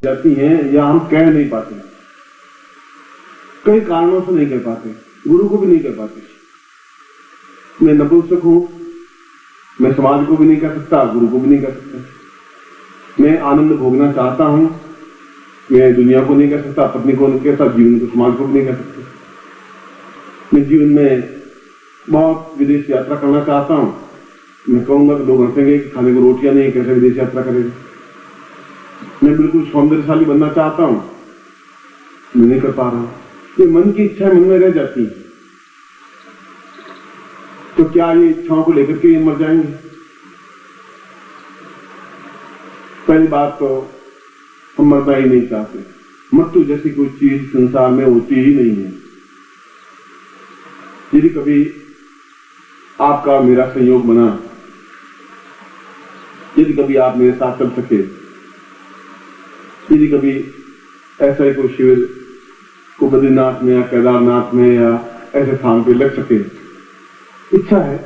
जाती हैं या हम कह नहीं पाते, कई कारणों से नहीं कह पाते, गुरु को भी नहीं कह पाते। मैं नपुंसक हूं, मैं समाज को भी नहीं कह सकता, गुरु को भी नहीं कह सकता। मैं आनंद भोगना चाहता हूं, मैं दुनिया को नहीं कह सकता, पत्नी को नहीं कह सकता, जीवन को, समाज को भी नहीं कह सकता। मैं जीवन में बहुत विदेश यात्रा करना चाहता हूं, मैं कहूंगा तो लोग हंसेंगे कि खाने को रोटियां नहीं, कैसे विदेश यात्रा करेगा। मैं बिल्कुल सौंदर्यशाली बनना चाहता हूं, मैं नहीं कर पा रहा हूं। ये मन की इच्छाएं मन में रह जाती हैं, तो क्या ये इच्छाओं को लेकर के ये मर जाएंगे? पहली बात तो हम मरना ही नहीं चाहते। मृत्यु जैसी कोई चीज संसार में होती ही नहीं है। यदि कभी आपका मेरा संयोग बना, यदि कभी आप मेरे साथ चल सके, यदि कभी ऐसा ही कोई शिविर को बद्रीनाथ में या केदारनाथ में या ऐसे स्थान पे लग सके, इच्छा है,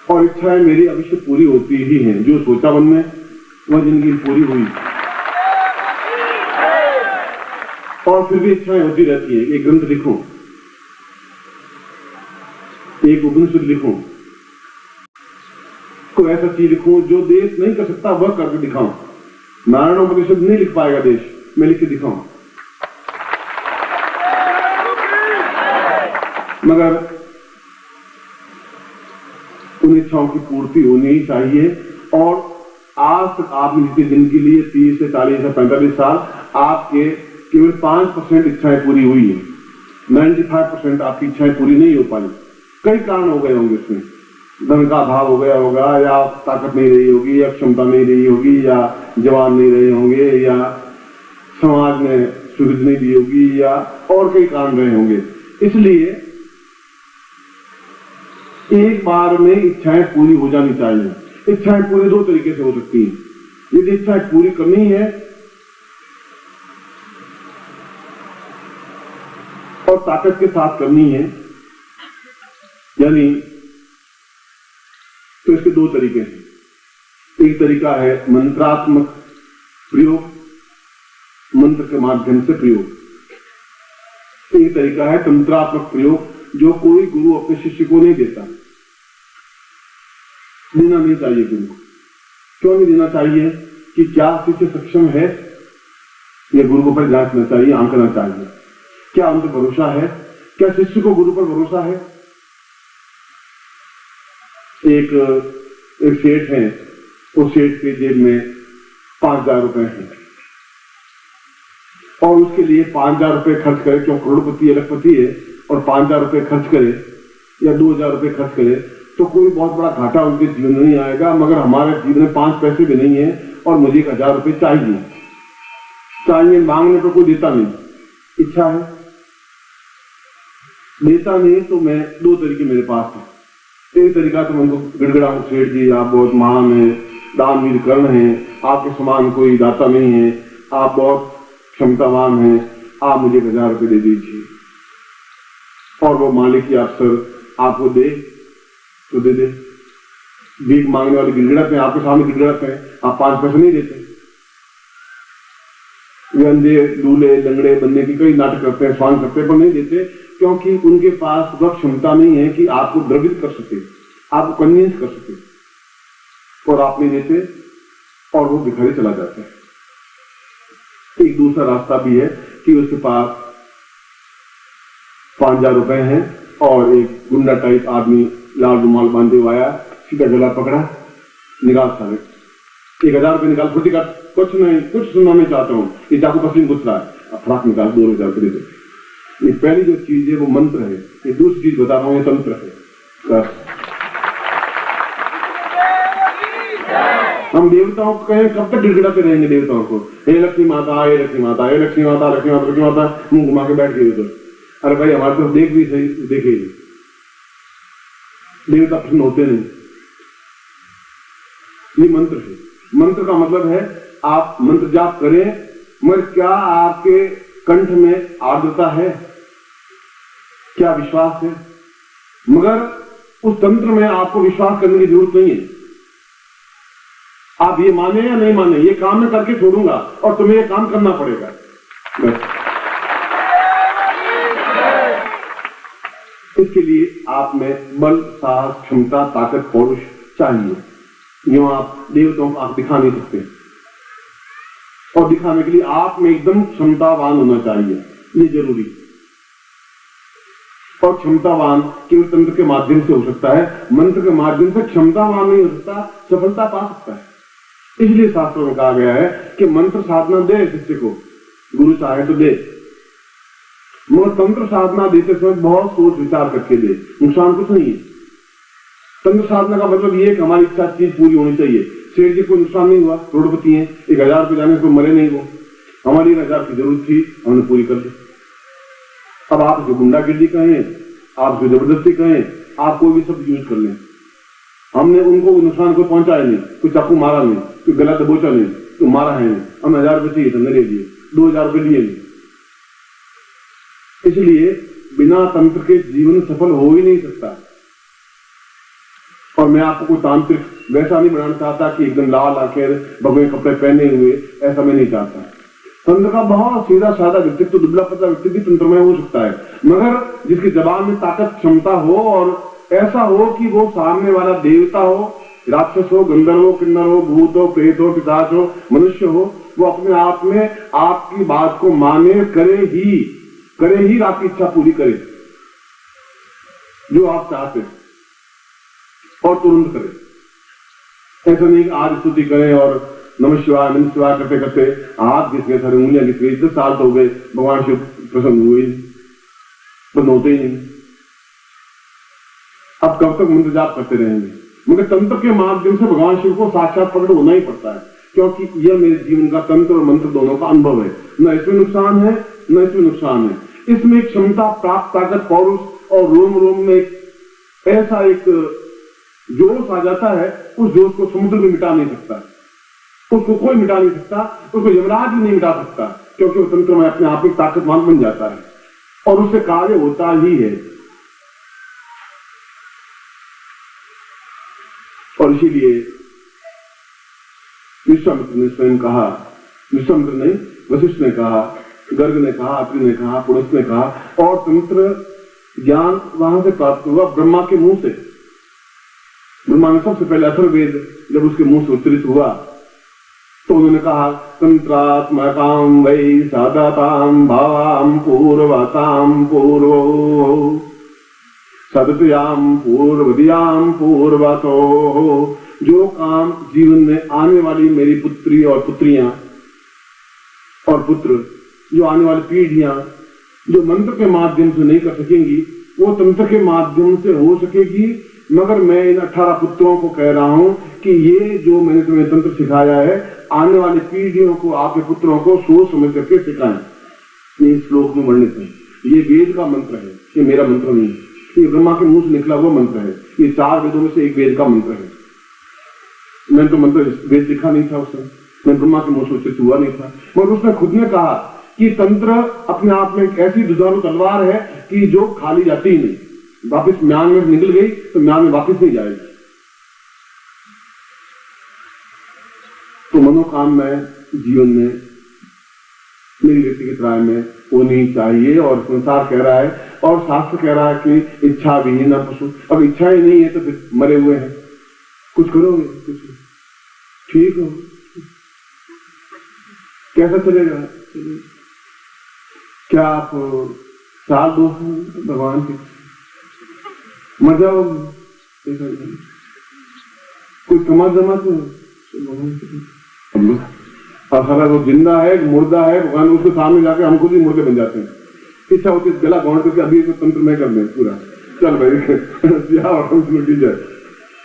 और इच्छाएं मेरी अवश्य पूरी होती ही हैं। जो सोचा मन में वह जिंदगी पूरी हुई, और फिर भी इच्छाएं होती रहती है। एक ग्रंथ लिखूं, एक उपनिषद लिखूं, कोई ऐसा चीज लिखूं जो देश नहीं कर सकता वह करके दिखाऊं। नारायण उपनिषद नहीं लिख पाएगा देश, मैं लिख के दिखाऊं। मगर उन इच्छाओं की पूर्ति होनी ही चाहिए। और आज तक आपने जितनी जिंदगी लिए 30 से 40 से 45 साल, आपके केवल 5% इच्छाएं पूरी हुई है। 95% आपकी इच्छाएं पूरी नहीं हो पाई। कई कारण हो गए होंगे इसमें, धन का अभाव हो गया होगा, या ताकत नहीं रही होगी, या क्षमता नहीं रही होगी, या जवान नहीं रहे होंगे, या समाज ने सुविधा नहीं दी होगी, या और कई कारण रहे होंगे। इसलिए एक बार में इच्छाएं पूरी हो जानी चाहिए। इच्छाएं पूरी दो तरीके से हो सकती हैं। यदि इच्छाएं पूरी करनी है और ताकत के साथ करनी है, यानी तो इसके दो तरीके हैं। एक तरीका है मंत्रात्मक प्रयोग, मंत्र के माध्यम से प्रयोग। एक तरीका है तंत्रात्मक प्रयोग, जो कोई गुरु अपने शिष्य को नहीं देता। देना नहीं चाहिए गुरु को। क्यों नहीं देना चाहिए? कि क्या शिष्य सक्षम है, यह गुरु को पर जांचना चाहिए, आंकना चाहिए। क्या उन पर भरोसा है? क्या शिष्य को गुरु पर भरोसा है? एक सेठ है, उस सेठ के जेब में 5,000 रुपए हैं, और उसके लिए 5,000 रुपए खर्च करे, क्यों करोड़पति अरबपति है, और 5,000 रुपए खर्च करे या 2,000 रुपए खर्च करे तो कोई बहुत बड़ा घाटा उनके जीवन में नहीं आएगा। मगर हमारे जीवन में 5 पैसे भी नहीं है और मुझे 1,000 रुपए चाहिए, मांगने पर कोई देता नहीं। इच्छा है, देता नहीं, तो मैं दो तरीके मेरे पास है। एक तरीका तो मैं उनको गिड़गिड़ाऊं, सेठ जी आप बहुत महान हैं, दानवीर कर्ण हैं, आपके समान कोई दाता नहीं है, आप बहुत क्षमतावान हैं, आप मुझे 1,000 रुपए दे दीजिए। और वो मालिक या अफसर आपको दे तो दे दे। भीख मांगने वाले गिड़गिड़ाते हैं, आपके सामने गिड़गिड़ाते हैं, आप 5 पैसे नहीं देते। वे अंधे दूल्हे लंगड़े बनने की कई नाटक करते हैं, स्वांग करते हैं, पर नहीं देते, क्योंकि उनके पास वह क्षमता नहीं है कि आपको द्रवित कर सके, आपको कन्विंस कर सके, और आप नहीं देते और वो भिखारी चला जाता है। एक दूसरा रास्ता भी है कि उसके पास 5,000 रुपए हैं और एक गुंडा टाइप आदमी लाल रुमाल बांधे हुआ आया, सीधा गला पकड़ा, निकाल सारे 1,000 रुपए निकाल, फुटी का कुछ नहीं, कुछ सुनना नहीं चाहता हूँ, ये चाकू पसली घुस रहा है, फराक निकाल 2,000 रुपए दे। ये पहली जो चीज है वो मंत्र है, ये दूसरी चीज बता रहा हूं, ये तंत्र है। हम देवताओं को कहें, कब तक गिड़गिड़ाते रहेंगे देवताओं को? हे लक्ष्मी माता, हे लक्ष्मी माता, हे लक्ष्मी माता, लक्ष्मी माता, लक्ष्मी माता, मुंह घुमा के बैठ गए उधर। अरे भाई हमारे तरफ देख भी सही, देखे ही देवता प्रश्न होते नहीं। ये मंत्र है। मंत्र का मतलब है आप मंत्र जाप करें, मगर क्या आपके कंठ में आर्द्रता है, क्या विश्वास है? मगर उस तंत्र में आपको विश्वास करने की जरूरत नहीं है। आप ये माने या नहीं माने, ये काम मैं करके छोड़ूंगा और तुम्हें ये काम करना पड़ेगा। बस इसके लिए आप में बल, साहस, क्षमता, ताकत, पौरुष चाहिए। यूं आप देवताओं को आप दिखा नहीं सकते, और दिखाने के लिए आप में एकदम क्षमतावान होना चाहिए, ये जरूरी। और क्षमतावान केवल तंत्र के माध्यम से हो सकता है, मंत्र के माध्यम से क्षमतावान नहीं हो सकता, सफलता पा सकता है। इसलिए शास्त्रों में कहा गया है कि मंत्र साधना दे शिष्य को, गुरु चाहे तो दे, मगर तंत्र साधना देते समय बहुत सोच विचार करके दे, नुकसान कुछ नहीं है। तंत्र साधना का मतलब ये है कि हमारी इच्छा चीज पूरी होनी चाहिए। सेठ जी को नुकसान नहीं हुआ, करोड़पति हैं, 1000 रुपये जाने को मरे नहीं, वो हमारी 1000 की जरूरत थी, हमने पूरी कर दी। अब आप जो गुंडागिर्दी कहें, आप जो जबरदस्ती कहें, आप कोई भी सब यूज कर लें, हमने उनको नुकसान को पहुंचाया नहीं, कोई चाकू मारा नहीं, कोई गला दबोचा नहीं, तो मारा है नहीं, हम 1000 रुपये चाहिए, हमने ले लिए, 2000 रुपये लिए नहीं। इसलिए बिना तंत्र के जीवन सफल हो ही नहीं सकता। और मैं आपको कोई तांत्रिक वैसा नहीं बनाना चाहता कि एकदम लाल आखिर भगवे कपड़े पहने हुए, ऐसा मैं नहीं चाहता। तंत्र का बहुत सीधा साधा व्यक्तित्व, दुबला पतला व्यक्ति भी तंत्र में हो सकता है, मगर जिसकी जबान में ताकत, क्षमता हो, और ऐसा हो कि वो सामने वाला देवता हो, राक्षस हो, गंधर्व हो, किन्नर हो, भूत हो, प्रेत हो, पिशाच हो, मनुष्य हो, वो अपने आप में आपकी बात को माने, करे ही आपकी इच्छा पूरी करे जो आप चाहते हैं, और तुरंत करे। ऐसा नहीं कि आज स्तुति करें और नमः शिवाय करते करते हाथ घिस गए, सारे उंगलियां घिस गई, 10 साल तो हो गए, भगवान शिव प्रसन्न हुए, बंद होते ही नहीं। अब कब तक मंत्र जाप करते रहेंगे? मगर तंत्र के माध्यम से भगवान शिव को साक्षात प्रकट होना ही पड़ता है, क्योंकि यह मेरे जीवन का तंत्र और मंत्र दोनों का अनुभव है। न इसमें नुकसान है, न इसमें नुकसान है। इसमें क्षमता, प्राप्त, ताकत, पौरुष, और रोम रोम में ऐसा एक जोश आ जाता है, उस जोश को समुद्र में मिटा नहीं सकता, उसको कोई मिटा नहीं सकता, उसको यमराज भी नहीं मिटा सकता, क्योंकि वो तंत्र में अपने आप में ताकतवान बन जाता है और उससे कार्य होता ही है। और इसीलिए विश्वामित्र ने स्वयं कहा, विश्वामित्र नहीं, वशिष्ठ ने कहा, गर्ग ने कहा, अत्रि ने कहा, पुरुष ने कहा, और तंत्र ज्ञान वहां से प्राप्त हुआ ब्रह्मा के मुंह से। ब्रह्मा ने सबसे पहले अथर्ववेद जब उसके मुंह से उच्चरित हुआ तो उन्होंने कहा, तंत्रात्मकां वै सदतां भावां पूर्वतां पूर्वो सदत्यां पूर्वदियां पूर्वतो। जो काम जीवन में आने वाली मेरी पुत्री और पुत्रियां और पुत्र, जो आने वाली पीढ़ियां जो मंत्र के माध्यम से नहीं कर सकेंगी, वो तंत्र के माध्यम से हो सकेगी। मगर मैं इन 18 पुत्रों को कह रहा हूं कि ये जो मैंने तुम्हें तंत्र सिखाया है, आने वाली पीढ़ियों को, आपके पुत्रों को सोच समझ करके सिखाएं। ये श्लोक में वर्णित है, ये वेद का मंत्र है, ये मेरा मंत्र नहीं है, ये ब्रह्मा के मुंह से निकला हुआ मंत्र है। ये 4 वेदों में से एक वेद का मंत्र है। मैंने तो मंत्र वेद लिखा नहीं था उसमें, मैं ब्रह्मा के मुंह से उच्चरित हुआ नहीं था, मगर उसने खुद ने कहा कि तंत्र अपने आप में एक ऐसी दुधारू तलवार है कि जो खाली जाती ही नहीं, वापिस म्यान में निकल गई तो म्यान में वापिस नहीं जाएगी। तो मनोकाम में जीवन में मेरी व्यक्तिगत राय में होनी चाहिए, और संसार कह रहा है और शास्त्र कह रहा है कि इच्छा विहीन न पशु। अब इच्छा ही नहीं है तो फिर मरे हुए हैं, कुछ करोगे? कुछ ठीक हो, कैसा चलेगा? क्या आप साल दो भगवान के मर जाओगे? कोई कमा जमा तो भगवान के, और सारा वो जिंदा है, मुर्दा है, भगवान उसके सामने जाके हम खुद ही मुर्दे बन जाते हैं। इच्छा होती है गला घोंट करके अभी तंत्र में कर लें पूरा, चल भाई लुटी जाए।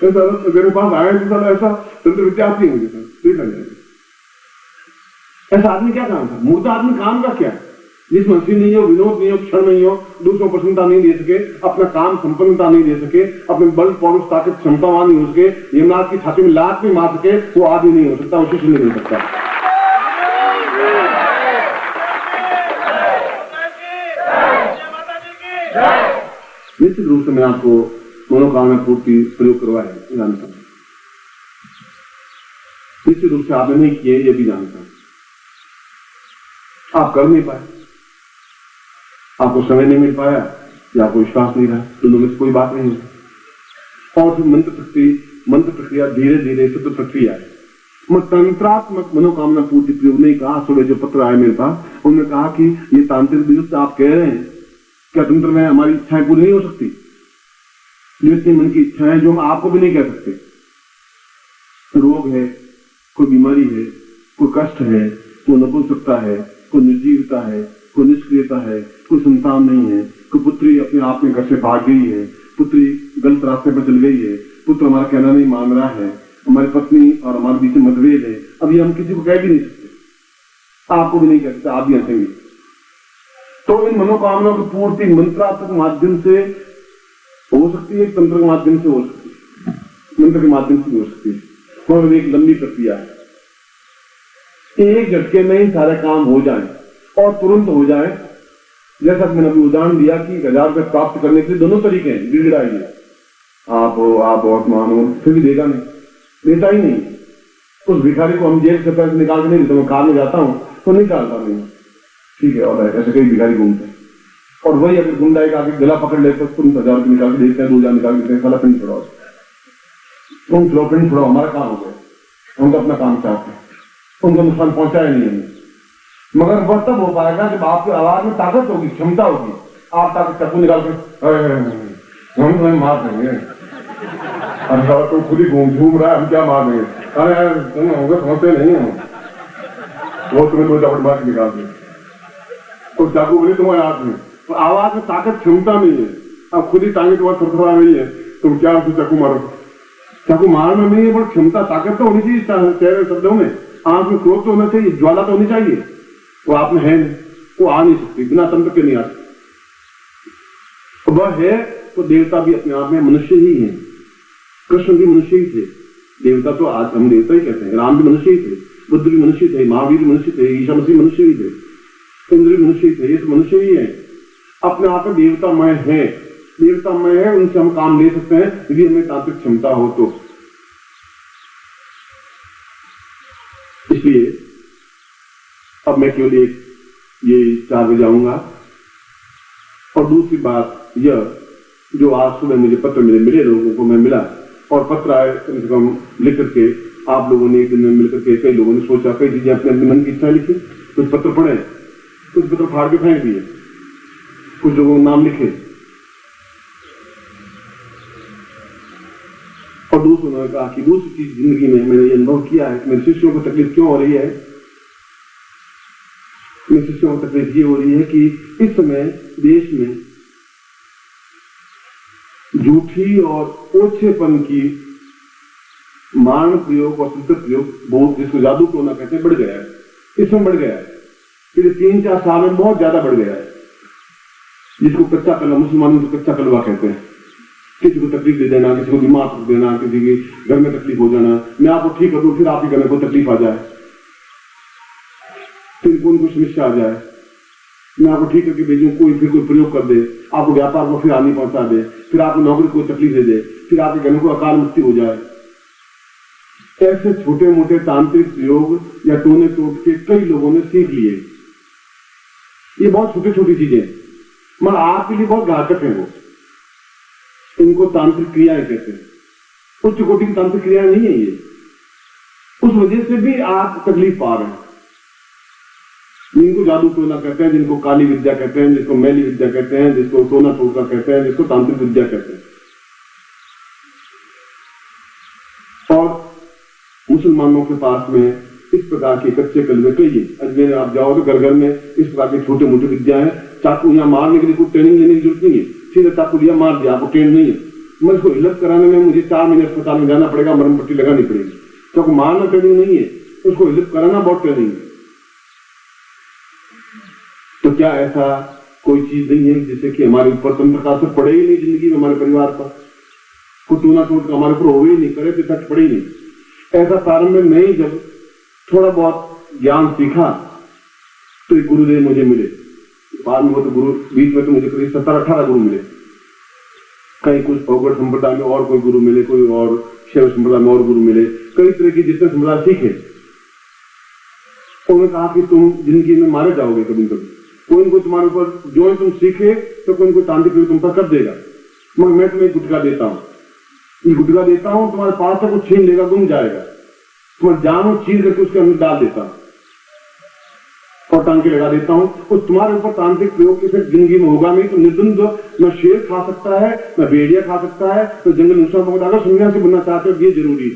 ऐसा मेरे पास आए तो सारा ऐसा तंत्र विद्या आती है मुझे, ठीक है। ऐसा आदमी क्या काम था? मुर्दा आदमी काम का क्या? जिसमें हंसी नहीं हो, विनोद नहीं हो, क्षण नहीं हो, दूसरों को प्रसन्नता नहीं दे सके, अपना काम संपन्नता नहीं दे सके, अपने बल, पौरुष, ताकत, क्षमतावान नहीं हो सके, यमराज की छाती में लात नहीं मार सके, वो आदमी नहीं हो सकता, वो शिष्य नहीं हो सकता। निश्चित रूप से मैं आपको मनोकामना पूर्ति प्रयोग करवाया जानता हूं, निश्चित रूप से आपने नहीं किए, ये भी जानता हूं। आप कर नहीं पाए, आपको समय नहीं मिल पाया या आपको विश्वास नहीं रहा, दोनों में से कोई बात नहीं है। और फिर मंत्र प्रक्रिया धीरे धीरे सतत प्रक्रिया है। मैं तंत्रात्मक मनोकामना पूर्ति प्रयोग नहीं कहा। सुबह जो पत्र आए मेरे पास, उन्होंने कहा कि ये तांत्रिक विरुद्ध आप कह रहे हैं, क्या तंत्र में हमारी इच्छाएं पूरी नहीं हो सकती? जितनी मन की इच्छाएं जो हम आपको भी नहीं कह सकते। रोग है, कोई बीमारी है, कोई कष्ट है, कोई नपुंसकता है, कोई निर्जीवता है, कोई निष्क्रियता है, कोई संतान नहीं है, कोई पुत्री अपने आप में घर से भाग गई है, पुत्री गलत रास्ते पर चल गई है, पुत्र हमारा कहना नहीं मान रहा है, हमारी पत्नी और हमारे बीच में मतभेद है। अब ये हम किसी को कह भी नहीं सकते, आपको भी नहीं कह सकते, आप भी हंसेंगे। तो इन मनोकामनाओं की पूर्ति मंत्रात्मक माध्यम से हो सकती है, तंत्र के माध्यम से हो सकती है, मंत्र के माध्यम से हो सकती है, और एक लंबी प्रक्रिया है। एक झटके में ही सारे काम हो जाए और तुरंत हो जाए। जैसा कि मैंने अभी उदाहरण दिया कि 1000 रुपये प्राप्त करने के लिए दोनों तरीके हैं। गिड़गिड़ाइए, आप बहुत मान हो, फिर भी देगा नहीं, देता ही नहीं। उस भिखारी को हम जेल से पैसे निकाल के नहीं देते, मैं कार में जाता हूँ तो निकालता नहीं, ठीक है। और ऐसे कई भिखारी घूमते हैं, और वही अगर गुंडा एक आगे गला पकड़ लेते तो तुरंत 1000 रुपये निकाल के देते हैं, 2000 निकाल के देते हैं, साला पिंड छोड़ाओ, तुम छोड़ो, पिंड छोड़ो, हमारा काम हो गया। उनका अपना काम चाहते हैं, उनको नुकसान पहुंचाया नहीं हमने। मगर वह तब हो पाएगा जब आपकी आवाज में ताकत होगी, क्षमता होगी। आप ताकत चाकू निकाल के हम तुम्हें मार देंगे, अरे तो खुद ही घूम रहा है, हम क्या मार देंगे, अरे तुम होंगे समझते नहीं हो, वो तुम्हें कोई दबड़ मार के निकाल देंगे, तो चाकू बोले तुम्हारे हाथ में। तो आवाज में ताकत क्षमता नहीं है, अब खुद ही टांगे तुम्हारा थरथरा रही है, तुम क्या उसे चाकू मारो? चाकू मारना नहीं है, पर क्षमता ताकत तो होनी चाहिए चेहरे शब्दों में, आंख में क्रोध तो होना चाहिए, ज्वाला तो होनी चाहिए। वो आप में है नहीं, वो आ नहीं सकती, बिना तंत्र के नहीं आ सकती। वह है तो देवता भी अपने आप में मनुष्य ही है। कृष्ण भी मनुष्य ही थे, देवता तो आज हम देवता ही कहते हैं। राम भी मनुष्य ही थे, बुद्ध भी मनुष्य थे, महावीर भी मनुष्य थे, ईसा मसीह मनुष्य ही थे, इंद्र भी मनुष्य ही थे, ये तो मनुष्य ही है। अपने आप में देवतामय है, देवतामय है, उनसे हम काम ले सकते हैं यदि हमें तांत्रिक क्षमता हो तो। इसलिए अब मैं केवल ये 4 बजे आऊंगा। और दूसरी बात यह, जो आज सुबह मुझे पत्र मिले लोगों को मैं मिला, और पत्र आए कम से कम लिख करके आप लोगों ने एक दिन में मिलकर के, कई लोगों ने सोचा, कई चीजें अपने अपने मन की इच्छा लिखी, कुछ पत्र पढ़े, कुछ पत्र फाड़ के फेंक दिए, कुछ लोगों ने नाम लिखे, और दूसरों ने कहा कि दूसरी चीज जिंदगी में मैंने ये अनुभव किया है कि मेरे शिष्यों को तकलीफ क्यों हो रही है। मेरे शिष्यों को तकलीफ ये हो रही है कि इस समय देश में झूठी और ओछेपन की मारण प्रयोग और तंत्र प्रयोग बहुत, जिसको जादू टोना कहते हैं, बढ़ गया है। इस समय बढ़ गया है, पिछले 3-4 साल में बहुत ज्यादा बढ़ गया है। जिसको कच्चा कलवा, मुसलमानों को कच्चा कलवा कहते हैं। किसी को तकलीफ दे देना, किसी को बीमार कर देना, किसी के घर में तकलीफ हो जाना, मैं आपको ठीक कर दूं, फिर आपके घर में कोई तकलीफ आ जाए, फिर कोई समस्या आ जाए, मैं आपको ठीक करके भेजूं, फिर कोई प्रयोग कर दे, आपको व्यापार को फिर हानि पहुंचा दे, फिर आपको नौकरी को तकलीफ दे दे, फिर आपके घर में कोई अकाल मृत्यु हो जाए। ऐसे छोटे मोटे तांत्रिक प्रयोग या टोने टोट के कई लोगों ने सीख लिए। ये बहुत छोटी छोटी चीजें, मगर आपके लिए बहुत घातक है। वो इनको तांत्रिक क्रियाएं कहते हैं, उच्च कोटि की तांत्रिक क्रियाएं नहीं है ये। उस वजह से भी आप तकलीफ पा रहे हैं। जिनको जादू टोना कहते हैं, जिनको काली विद्या कहते हैं, जिसको मैली विद्या कहते हैं, जिसको टोना टोटका कहते हैं, जिसको तांत्रिक विद्या कहते हैं। और मुसलमानों के पास में इस प्रकार के कच्चे कलवे कई है। अजमेर आप जाओ तो घर घर में इस प्रकार के छोटे मोटे विद्या है। चाकू यहाँ मारने के लिए कोई ट्रेनिंग लेने की जरूरत नहीं है, सीधे चाकू लिया मार दिया, आपको ट्रेन नहीं है। मैं इसको हिलत कराने में मुझे 4 महीने अस्पताल में जाना पड़ेगा, मरम पट्टी लगानी पड़ेगी। चाकू मारना ट्रेनिंग नहीं है, उसको हिलत कराना बहुत ट्रेनिंग है। तो क्या ऐसा कोई चीज नहीं है जिससे कि हमारे ऊपर तंत्र का असर पड़े ही नहीं जिंदगी में, हमारे परिवार पर कोई टूना टूट का हमारे ऊपर हो ही नहीं, करे तो इफेक्ट पड़े ही नहीं। ऐसा प्रारंभ में मैं जब थोड़ा बहुत ज्ञान सीखा तो एक गुरुदेव मुझे मिले। बाद में वो तो गुरु, बीच में तो मुझे करीब 17-18 गुरु मिले। कहीं कुछ पौगड़ संप्रदाय में और कोई गुरु मिले, कोई और शैव संप्रदाय में और गुरु मिले। कई तरह की जितने समुदाय सीखे, उन्होंने कहा कि तुम जिंदगी में मारे जाओगे कभी कभी, कोई न कोई तुम्हारे ऊपर जो तुम सीखे तो कोई न कोई तांत्रिक तुम पर कर देगा, मगर मैं तुम्हें गुटका देता हूँ, ये गुटका देता हूँ, तुम्हारे पास से कुछ छीन लेगा, गुम जाएगा, तुम्हारी जान चीज करके उसके अंदर डाल देता हूँ और टांके लगा देता हूँ, और तुम्हारे ऊपर तांत्रिक प्रयोग किसी जिंदगी में होगा नहीं, तो निर्द्वंद न शेर खा सकता है, न भेड़िया खा सकता है, तो जंगल इंसान पकड़ा। अगर सन्यासी बनना चाहते हो ये जरूरी,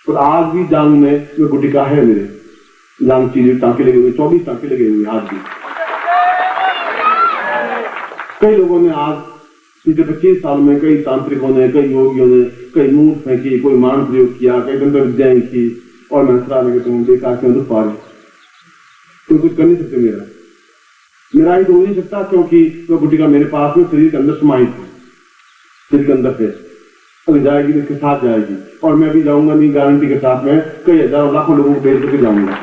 और आज भी जान में गुटिका है, मेरे जान चीजें टांके लगे हुए, 24 टांके लगे हुए आज भी। कई लोगों ने आज पिछले 25 साल में, कई तांत्रिकों ने, कई योगियों ने, कई मूर्ख फेंकी, कोई मान प्रयोग किया, कई तंत्र विद्याएं की, और मैं सलाह लगे तुम देखा क्यों दुख पा रहे, तुम कुछ कर नहीं सकते। मेरा ही तो हो नहीं सकता, क्योंकि वह गुटिका मेरे पास में शरीर के अंदर समाहित है, शरीर के अंदर है, अगर जाएगी तो इसके साथ जाएगी, और मैं भी जाऊंगा नहीं गारंटी के साथ में, कई हजारों लाखों लोगों को भेज करके जाऊंगा।